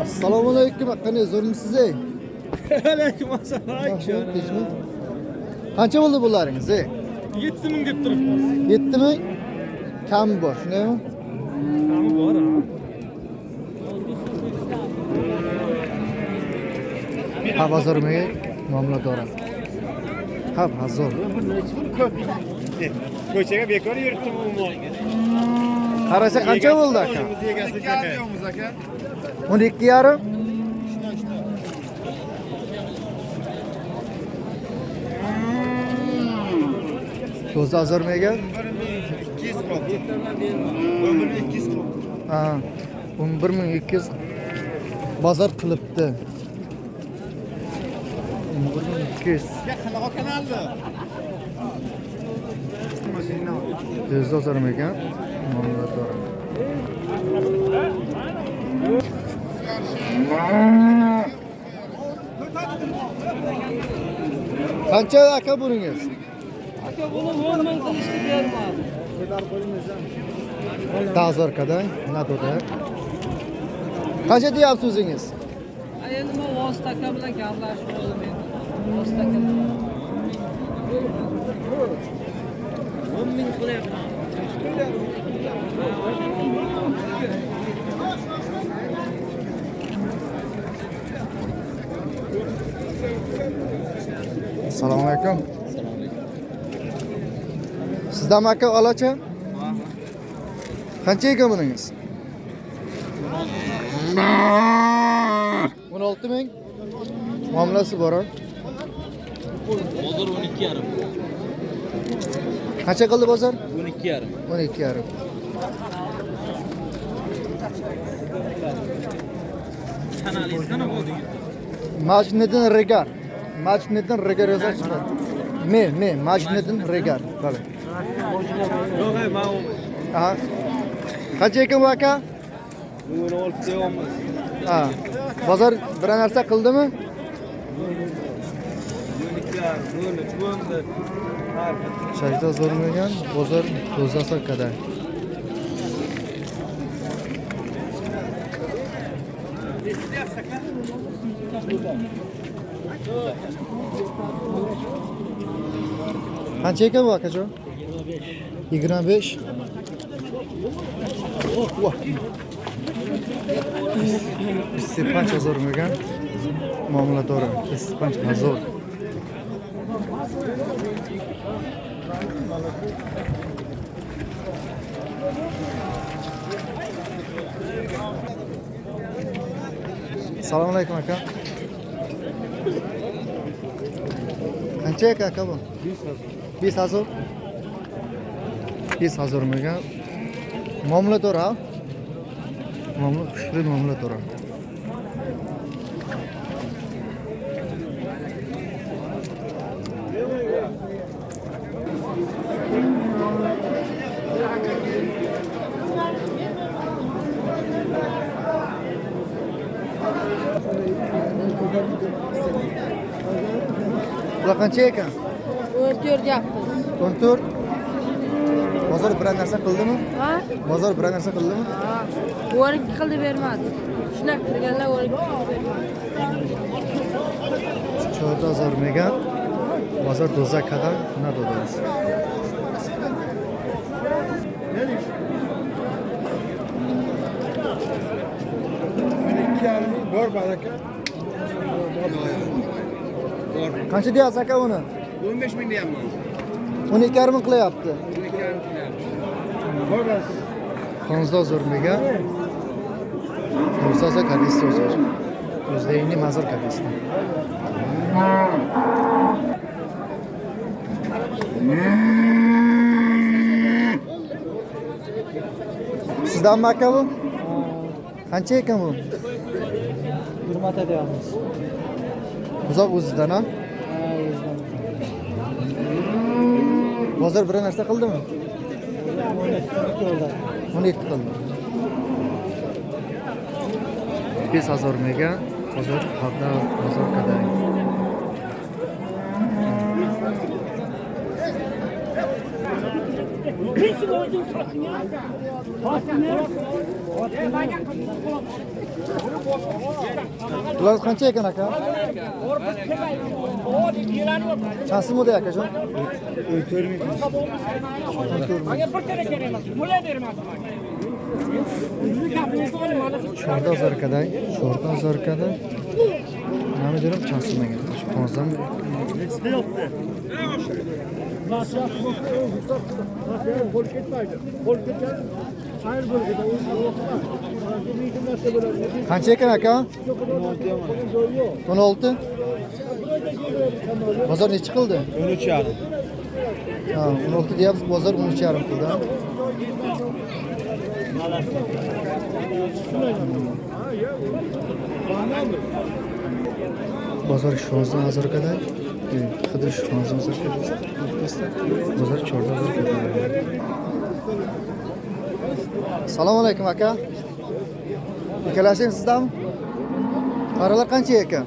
Assalomu alaykum. Qanday zo'rmisiz ey? Alaykum assalom. Qancha bo'ldi bularınız ey? 7000 deb turibmiz. 7000 kam bor, shundaymi? Kami bor ha. Ha, bozorga muomala to'g'ri. Ha, bozor. Ko'chaga bekor yuribdim umuman. Qarasa qancha bo'ldi aka? 12,5. Ko'zi azormagan? 200 so'm. 1200 so'm. Ha, 11200 bozor qilibdi. 11200. Qanaqa kanalda? Ko'zi azormagan. Muomala to'g'ri. Qancha aka buningiz? Aka buni 10 ming qilishni bermadi. Tazorkada, nadoda. Qancha deyapsiz o'zingiz? Endi men vosita aka bilan gaplashib oldim endi. Vosita aka. 10 ming qilyapman. Assalomu alaykum. Sizdan aka olacha? Qancha ekan buningiz? 16,000. Muomalasi bor. Bozor 12,5. Qancha qildi bozor? 12,5. 12,5. Kanalingiz qana bo'ldi? Majniddin Regar. Majniddin Regar yozasiz. Majniddin Regar. Bale. Yo'q, men Aha. Qancha ekan bu aka? buni olib qo'yamiz. Ha. Bozor bir narsa qildimi? 12,5, 13 bo'ldi. Shayda zo'rmagan, bozor do'zasa kadar. Qancha ekan bu akajo? 25. Vah. Istipanch zo'rmagan. Muomala to'g'ri. Istipanch hazor. Assalomu alaykum aka. Qancha aka bu? 20,000. 20,000 mega. Muomala to'g'ri ha? Muomala kuchli muomala to'g'ri. Bular qancha ekan? 14 yaptım. 14. Bozor bir narsa qildimi? Ha? Bozor bir narsa qildimi? Ha. 12 qildi bermadi. Shunaqa qilganlar 12 qildi bermadi. 4000 mega. Bozor do'za kadar nima bo'ladi? Bor baraka. Qancha deyapsiz aka buni? 15 ming deyapman. 12,5 qilyapti. 12,5 qilyapti. Bor baraka. 15 mega. Do'za kadar o'zar. O'zlayni mazur kadar. Sizdan mi aka bu? Qancha ekan bu? 20 ta deyapmiz. Uzoq o'zidan ha? Bozor bir narsa qildimi? 12 qildi. 2000 mega bozor hafta bozor kadar. Bular qancha ekan aka? Chansi mo'da akajon? 14 ming. Sho'rda zarkaday, sho'rda zarkada. Nima derim chansimaga? Shponzam. Qancha ekan aka? 16. Bozor nechi qildi? 13,5. Ha, 16 deyapsiz, bozor 13,5 qildi. Bozor 16 hazırkada. Xidr 16 hazırkada. Bozor 14 hazırkada. Assalomu alaykum aka. Ikkalashing sizdami? Qaralar qancha ekan?